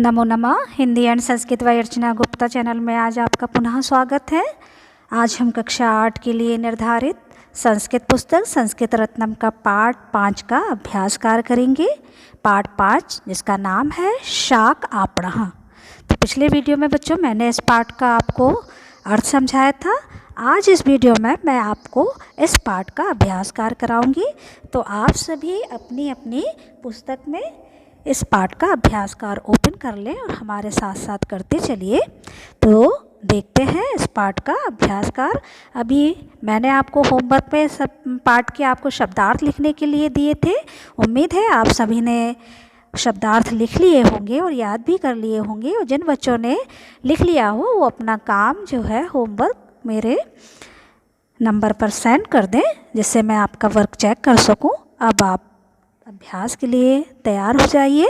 नमो नमः। Hindi and Sanskrit by Archana Gupta channel में आज आपका पुनः स्वागत है। आज हम कक्षा 8 के लिए निर्धारित संस्कृत पुस्तक संस्कृत रत्नम का पाठ 5 का अभ्यास कार्य करेंगे। पाठ 5 जिसका नाम है शाक आपणः। तो पिछले वीडियो में बच्चों मैंने इस पाठ का आपको अर्थ समझाया था। आज इस वीडियो में मैं आपको इस पाठ का अभ्यास कार्य कराऊंगी। तो आप सभी अपनी अपनी पुस्तक में इस पाठ का अभ्यास कार्य ओपन कर लें और हमारे साथ साथ करते चलिए। तो देखते हैं इस पाठ का अभ्यास कार्य। अभी मैंने आपको होमवर्क पे सब पाठ के आपको शब्दार्थ लिखने के लिए दिए थे। उम्मीद है आप सभी ने शब्दार्थ लिख लिए होंगे और याद भी कर लिए होंगे। और जिन बच्चों ने लिख लिया हो वो अपना काम जो है होमवर्क मेरे नंबर पर सेंड कर दें, जिससे मैं आपका वर्क चेक कर सकूं। अब आप अभ्यास के लिए तैयार हो जाइए।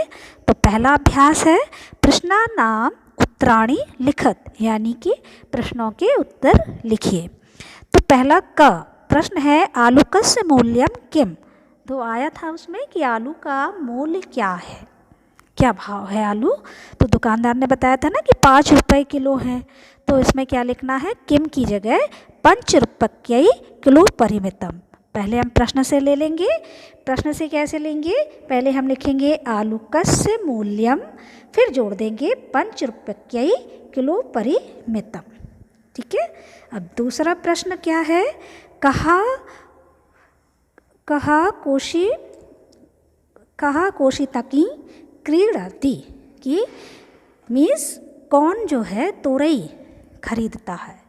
तो पहला अभ्यास है प्रश्नानाम उत्तराणि लिखत, यानी कि प्रश्नों के उत्तर लिखिए। तो पहला क प्रश्न है आलूकस्य मूल्यम किम। तो आया था उसमें कि आलू का मूल्य क्या है, क्या भाव है आलू। तो दुकानदार ने बताया था ना कि 5 रुपये किलो है। तो इसमें क्या लिखना है, किम की जगह 5 रुपये किलो परिमितम। पहले हम प्रश्न से ले लेंगे। प्रश्न से कैसे लेंगे, पहले हम लिखेंगे आलूकस्य मूल्यम, फिर जोड़ देंगे 5 रुपये किलो परिमितम। ठीक है। अब दूसरा प्रश्न क्या है, कहा कोशितकी क्रीडति, कि मीन्स कौन जो है तोरई खरीदता है।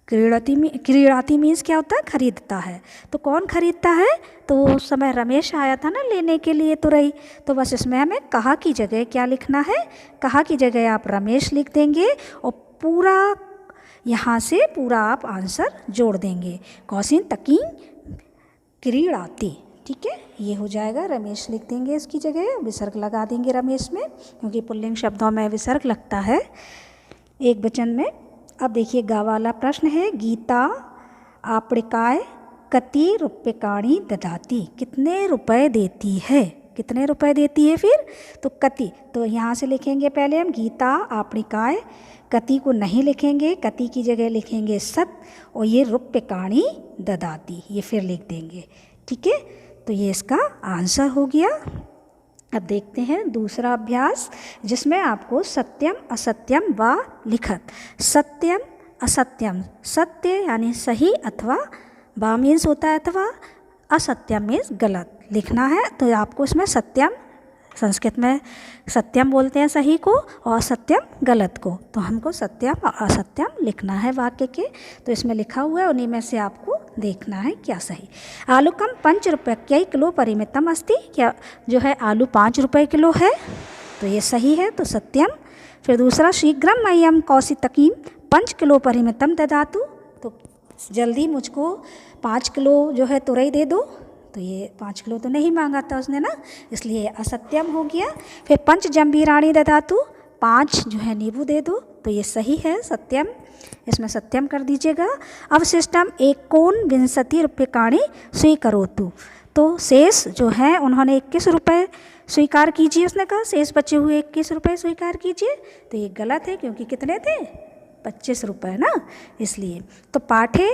क्रीड़ाती मीन्स क्या होता है, खरीदता है। तो कौन खरीदता है, तो उस समय रमेश आया था ना लेने के लिए तुरई। तो बस इसमें हमें कहा की जगह क्या लिखना है, कहा की जगह आप रमेश लिख देंगे और पूरा यहाँ से पूरा आप आंसर जोड़ देंगे, कौशिन तकी क्रीड़ाती। ठीक है, ये हो जाएगा। रमेश लिख देंगे इसकी जगह, विसर्ग लगा देंगे रमेश में, क्योंकि पुल्लिंग शब्दों में विसर्ग लगता है एक वचन में। अब देखिए गा वाला प्रश्न है, गीता आपणिकाय कति रूप्यकाणि ददाति। कितने रुपए देती है, कितने रुपए देती है। फिर तो कति, तो यहाँ से लिखेंगे पहले हम गीता आपणिकाय, कति को नहीं लिखेंगे, कति की जगह लिखेंगे सत, और ये रूप्यकाणि ददाति ये फिर लिख देंगे। ठीक है, तो ये इसका आंसर हो गया। अब देखते हैं दूसरा अभ्यास, जिसमें आपको सत्यम असत्यम व लिखत। सत्यम असत्यम, सत्य यानी सही अथवा वा मीन्स होता है अथवा, असत्यम मीन्स गलत लिखना है। तो आपको इसमें सत्यम, संस्कृत में सत्यम बोलते हैं सही को और असत्यम गलत को। तो हमको सत्यम और असत्यम लिखना है वाक्य के। तो इसमें लिखा हुआ है, उन्हीं में से आपको देखना है क्या सही। आलूकम 5 रुपये किलो परिमितम अस्ति। क्या जो है आलू 5 रुपये किलो है, तो ये सही है, तो सत्यम। फिर दूसरा शीघ्रम मह्यम कौशितकीम 5 किलो परिमितम ददातु। तो जल्दी मुझको 5 किलो जो है तुरई दे दो। तो ये 5 किलो तो नहीं मांगा था उसने ना, इसलिए असत्यम हो गया। फिर 5 जंबीराणि ददातु, 5 जो है नींबू दे दो। तो ये सही है, सत्यम, इसमें सत्यम कर दीजिएगा। अवशिष्टम एकोनविंशति रूप्यकाणि स्वीकरोतु। तो शेष जो है उन्होंने 21 रुपये स्वीकार कीजिए, उसने कहा शेष बचे हुए 21 रुपये स्वीकार कीजिए। तो ये गलत है, क्योंकि कितने थे, 25 रुपये ना, इसलिए। तो पाठे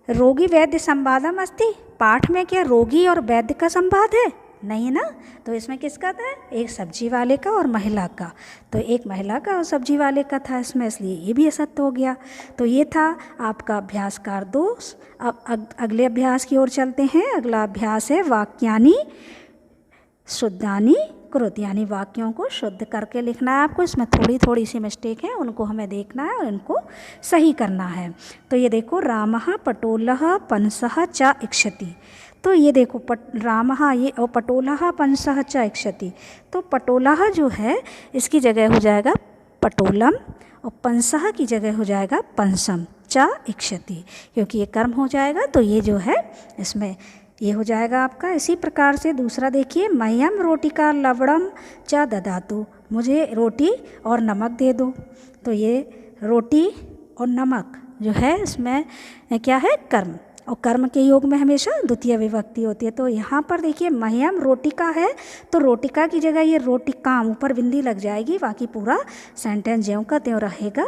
रोगी वैद्य संवादम अस्ति। पाठ में क्या रोगी और वैद्य का संवाद है, नहीं ना। तो इसमें किसका था, एक सब्जी वाले का और महिला का। तो एक महिला का और सब्जी वाले का था इसमें, इसलिए ये भी असत्य हो गया। तो ये था आपका अभ्यास कार 2। अब अगले अभ्यास की ओर चलते हैं। अगला अभ्यास है वाक्यानि शुद्धानि कुरुत, यानी वाक्यों को शुद्ध करके लिखना है आपको। इसमें थोड़ी थोड़ी सी मिस्टेक है, उनको हमें देखना है और इनको सही करना है। तो ये देखो, रामः पटोलः पंसः च इक्षति। तो ये देखो रामः ये और पटोलः पंसः च इक्षति। तो पटोलः जो है इसकी जगह हो जाएगा पटोलम, और पंसः की जगह हो जाएगा पंसम, च इक्षति, क्योंकि ये कर्म हो जाएगा। तो ये जो है इसमें ये हो जाएगा आपका। इसी प्रकार से दूसरा देखिए, मह्यम रोटिका लवणम च ददातु। मुझे रोटी और नमक दे दो। तो ये रोटी और नमक जो है इसमें क्या है, कर्म। और कर्म के योग में हमेशा द्वितीय विभक्ति होती है। तो यहाँ पर देखिए मह्यम रोटिका है तो रोटिका की जगह ये रोटिकाम ऊपर बिंदी लग जाएगी, बाकी पूरा सेंटेंस ज्यों का त्यों रहेगा,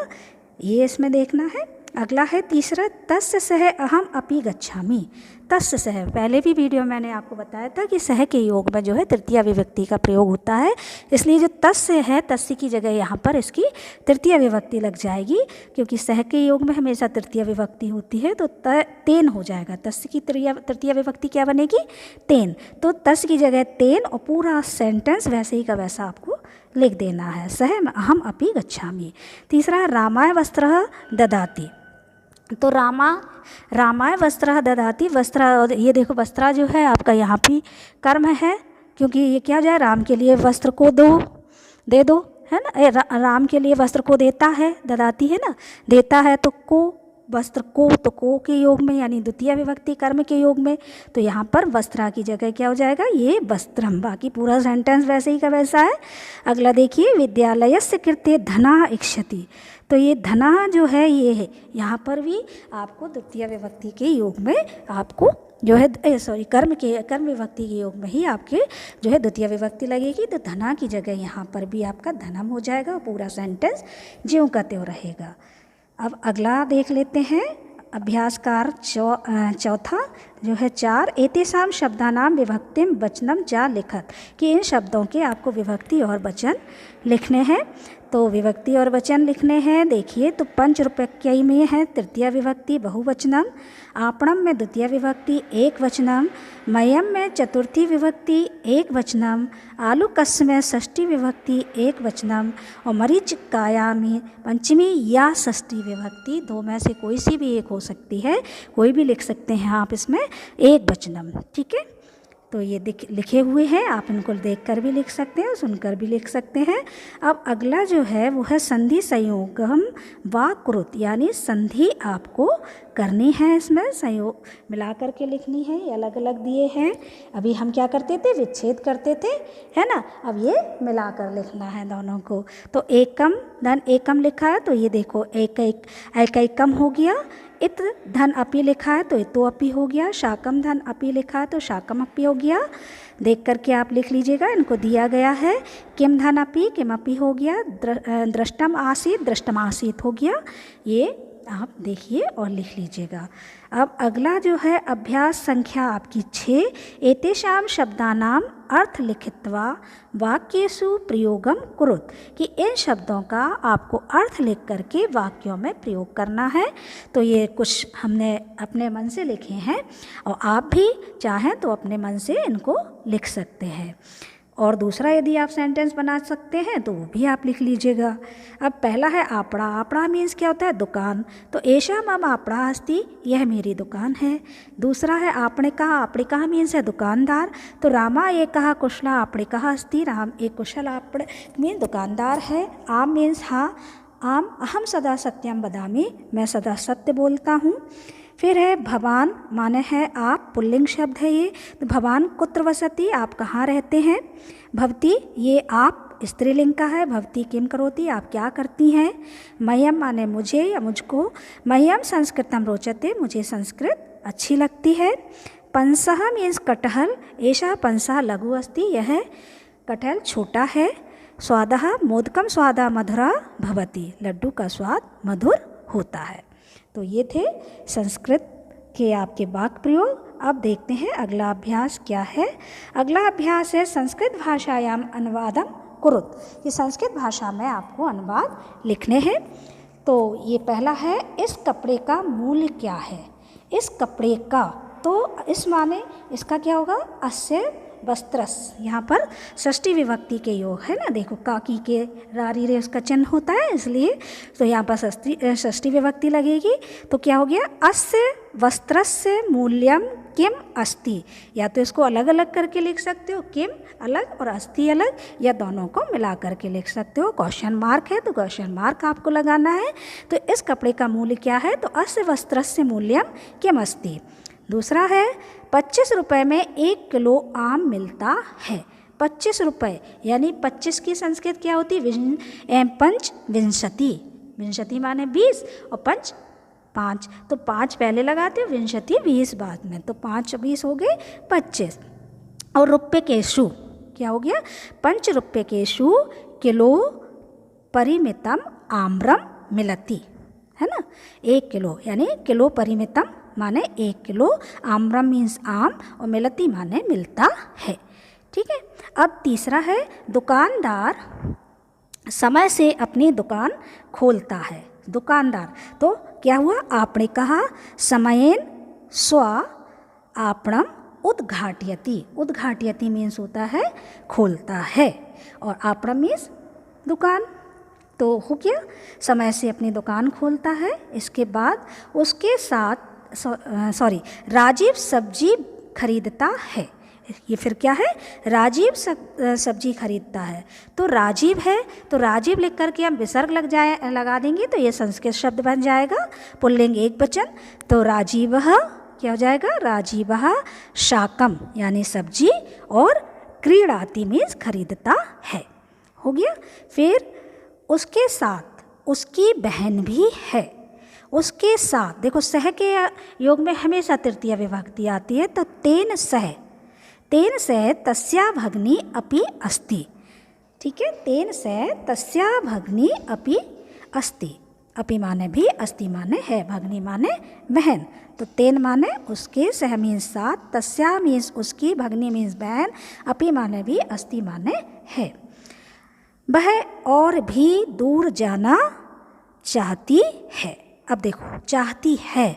ये इसमें देखना है। अगला है तीसरा, तस्य सह अहम अपि गच्छामि। तस्य सह, पहले भी वीडियो मैंने आपको बताया था कि सह के योग में जो है तृतीय विभक्ति का प्रयोग होता है, इसलिए जो तस्य है तस्य की जगह यहाँ पर इसकी तृतीय विभक्ति लग जाएगी, क्योंकि सह के योग में हमेशा तृतीय विभक्ति होती है। तो तेन हो जाएगा, तस्य की तृतीय विभक्ति क्या बनेगी, तेन। तो तस्य की जगह तेन और पूरा सेंटेंस वैसे ही का वैसा आपको लिख देना है, सह अहम अपि गच्छामि। तीसरा, रामाय वस्त्रः ददाति। तो रामाय वस्त्रः ददाति, वस्त्र, ये देखो वस्त्र जो है आपका यहाँ भी कर्म है, क्योंकि ये क्या हो जाए, राम के लिए वस्त्र को दे दो, है ना, राम के लिए वस्त्र को देता है, ददाती है ना, देता है, तो को वस्त्र को, तो को के योग में यानी द्वितीय विभक्ति कर्म के योग में, तो यहाँ पर वस्त्रा की जगह क्या हो जाएगा, ये वस्त्रम। बाकी पूरा सेंटेंस वैसे ही का वैसा है। अगला देखिए, विद्यालयस्य कृते धना इक्षति। तो ये धना जो है ये है, यहाँ पर भी आपको द्वितीय विभक्ति के योग में आपको जो है कर्म विभक्ति के योग में ही आपके जो है द्वितीय विभक्ति लगेगी। तो धना की जगह यहाँ पर भी आपका धनम हो जाएगा, पूरा सेंटेंस ज्यों का त्यों रहेगा। अब अगला देख लेते हैं, अभ्यासकार चौथा जो है 4, एतेषां शब्दानां विभक्तिम वचनम चा लिखत, कि इन शब्दों के आपको विभक्ति और वचन लिखने हैं। तो विभक्ति और वचन लिखने हैं, देखिए तो पंचरूप्यक्यई में है तृतीय विभक्ति बहुवचनम, आपणम में द्वितीय विभक्ति एक वचनम, मयम में चतुर्थी विभक्ति एक वचनम, आलूकस्य में षष्ठी विभक्ति एक वचनम, और मरीचिकाया में पंचमी या षष्ठी विभक्ति, दो में से कोई सी भी एक हो सकती है, कोई भी लिख सकते हैं आप इसमें एक वचनम। ठीक है, तो ये लिखे हुए हैं, आप इनको देखकर भी लिख सकते हैं, सुनकर भी लिख सकते हैं। अब अगला जो है वो है संधि संयोगम वा कुरुत, यानी संधि आपको करनी है, इसमें संयोग मिला करके लिखनी है, ये अलग अलग दिए हैं। अभी हम क्या करते थे, विच्छेद करते थे, है ना, अब ये मिलाकर लिखना है दोनों को। तो एकम धन एकम लिखा है, तो ये देखो एकम हो गया। इत धन अपि लिखा है तो इतो अपि हो गया। शाकम धन अपि लिखा है तो शाकम अपि हो गया। देख करके आप लिख लीजिएगा, इनको दिया गया है। किम धन अपि किम अपि हो गया। दृष्टम आसीत दृष्टम आसीत हो गया। ये आप देखिए और लिख लीजिएगा। अब अगला जो है अभ्यास संख्या आपकी 6, एतेषां शब्दानाम अर्थ लिखित्वा वाक्येषु प्रयोगम कुरुत, कि इन शब्दों का आपको अर्थ लिख करके वाक्यों में प्रयोग करना है। तो ये कुछ हमने अपने मन से लिखे हैं और आप भी चाहें तो अपने मन से इनको लिख सकते हैं। और दूसरा यदि आप सेंटेंस बना सकते हैं तो वो भी आप लिख लीजिएगा। अब पहला है आपड़ा। आपड़ा मीन्स क्या होता है, दुकान। तो एषा मम आपड़ा अस्ति, यह मेरी दुकान है। दूसरा है आपणिकः। आपणिकः मीन्स है दुकानदार। तो रामा एकः कुशलः आपणिकः अस्ति, राम एक कुशल आपड़ मीन दुकानदार है। आम मीन्स हाँ, आम अहम सदा सत्यम वदामि, मैं सदा सत्य बोलता हूँ। फिर है भवान, माने है आप, पुल्लिंग शब्द है ये। तो भवान कुत्र वसति, आप कहाँ रहते हैं। भवती, ये आप स्त्रीलिंग का है। भवती किम करोति, आप क्या करती हैं। मह्यम माने मुझे या मुझको। मह्यम संस्कृतम रोचते, मुझे संस्कृत अच्छी लगती है। पंसः मीन्स कटहल। एषः पंसः लघु अस्ति, यह कटहल छोटा है। स्वादः मोदकम स्वादा मधुरा भवति, लड्डू का स्वाद मधुर होता है। तो ये थे संस्कृत के आपके वाक्य प्रयोग। अब देखते हैं अगला अभ्यास क्या है। अगला अभ्यास है संस्कृत भाषायाम अनुवादम कुरुत, कि संस्कृत भाषा में आपको अनुवाद लिखने हैं। तो ये पहला है, इस कपड़े का मूल्य क्या है। इस कपड़े का, तो इस माने इसका क्या होगा, अस्य वस्त्रस, यहाँ पर षष्ठी विभक्ति के योग है ना, देखो काकी के रारी रे उसका चिन्ह होता है, इसलिए तो यहाँ पर षष्ठी विभक्ति लगेगी। तो क्या हो गया, अस्य वस्त्रस्य मूल्यम किम अस्ति। या तो इसको अलग अलग करके लिख सकते हो, किम अलग और अस्ति अलग, या दोनों को मिला करके लिख सकते हो। क्वेश्चन मार्क है तो क्वेश्चन मार्क आपको लगाना है। तो इस कपड़े का मूल्य क्या है, तो अस्य वस्त्रस्य मूल्यम किम अस्ति। दूसरा है 25 रुपये में 1 किलो आम मिलता है। 25 रुपये यानी 25 की संस्कृत क्या होती है, पंच विंशति। विंशति माने 20 और पंच 5, तो 5 पहले लगाते, विंशति 20 बाद में, तो 5 20 हो गए 25। और रूप्यकेषु क्या हो गया, पंचरूप्यकेषु किलो परिमितम आम्रम मिलति, है ना, 1 किलो यानी किलो परिमितम माने 1 किलो, आम्रम मीन्स आम, और मिलति माने मिलता है। ठीक है। अब तीसरा है दुकानदार समय से अपनी दुकान खोलता है। दुकानदार, तो क्या हुआ, आपने कहा समयेन स्व आपणम उद्घाटयति, उद्घाटयति मीन्स होता है खोलता है, और आपणम मीन्स दुकान, तो हो गया समय से अपनी दुकान खोलता है। इसके बाद उसके साथ राजीव सब्जी खरीदता है, ये फिर क्या है, राजीव सब्जी खरीदता है, तो राजीव है, तो राजीव लिख करके हम विसर्ग लगा देंगे तो ये संस्कृत शब्द बन जाएगा, पुल्लिंग एक वचन, तो राजीवः क्या हो जाएगा, राजीवः शाकम यानी सब्जी, और क्रीडाति मीन्स खरीदता है, हो गया। फिर उसके साथ उसकी बहन भी है, उसके साथ, देखो सह के योग में हमेशा तृतीय विभक्ति आती है, तो तेन सह तस्या भगिनी अपि अस्ति, ठीक है, तेन सह तस्या भगिनी अपि अस्ति, अपि माने भी, अस्ति माने है, भगिनी माने बहन, तो तेन माने उसके, सह मीन्स साथ, तस्या मीन्स उसकी, भगिनी मीन्स बहन, अपि माने भी, अस्ति माने है। वह और भी दूर जाना चाहती है। अब देखो चाहती है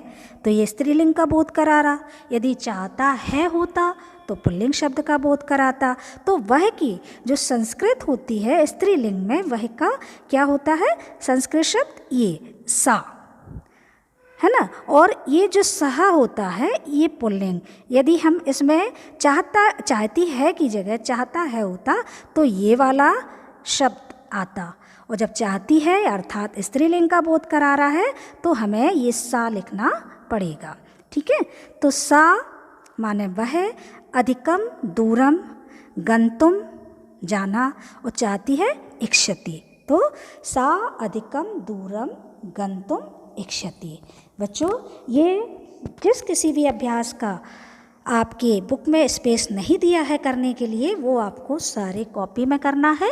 तो ये स्त्रीलिंग का बोध करारा, यदि चाहता है होता तो पुल्लिंग शब्द का बोध कराता, तो वह की जो संस्कृत होती है स्त्रीलिंग में, वह का क्या होता है, संस्कृत शब्द ये सा, है ना, और ये जो सहा होता है ये पुल्लिंग, यदि हम इसमें चाहती है की जगह चाहता है होता तो ये वाला शब्द आता, और जब चाहती है अर्थात स्त्रीलिंग का बोध करा रहा है तो हमें ये सा लिखना पड़ेगा। ठीक है, तो सा माने वह, अधिकम दूरम गंतुम जाना, और चाहती है इक्षति, तो सा अधिकम दूरम गंतुम इक्षति। बच्चों ये जिस किसी भी अभ्यास का आपके बुक में स्पेस नहीं दिया है करने के लिए, वो आपको सारे कॉपी में करना है।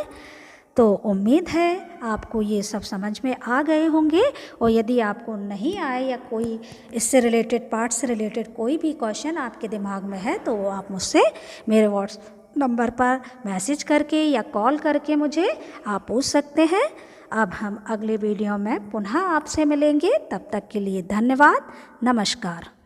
तो उम्मीद है आपको ये सब समझ में आ गए होंगे, और यदि आपको नहीं आए या कोई इससे रिलेटेड, पार्ट से रिलेटेड कोई भी क्वेश्चन आपके दिमाग में है तो वो आप मुझसे मेरे व्हाट्सएप नंबर पर मैसेज करके या कॉल करके मुझे आप पूछ सकते हैं। अब हम अगले वीडियो में पुनः आपसे मिलेंगे, तब तक के लिए धन्यवाद, नमस्कार।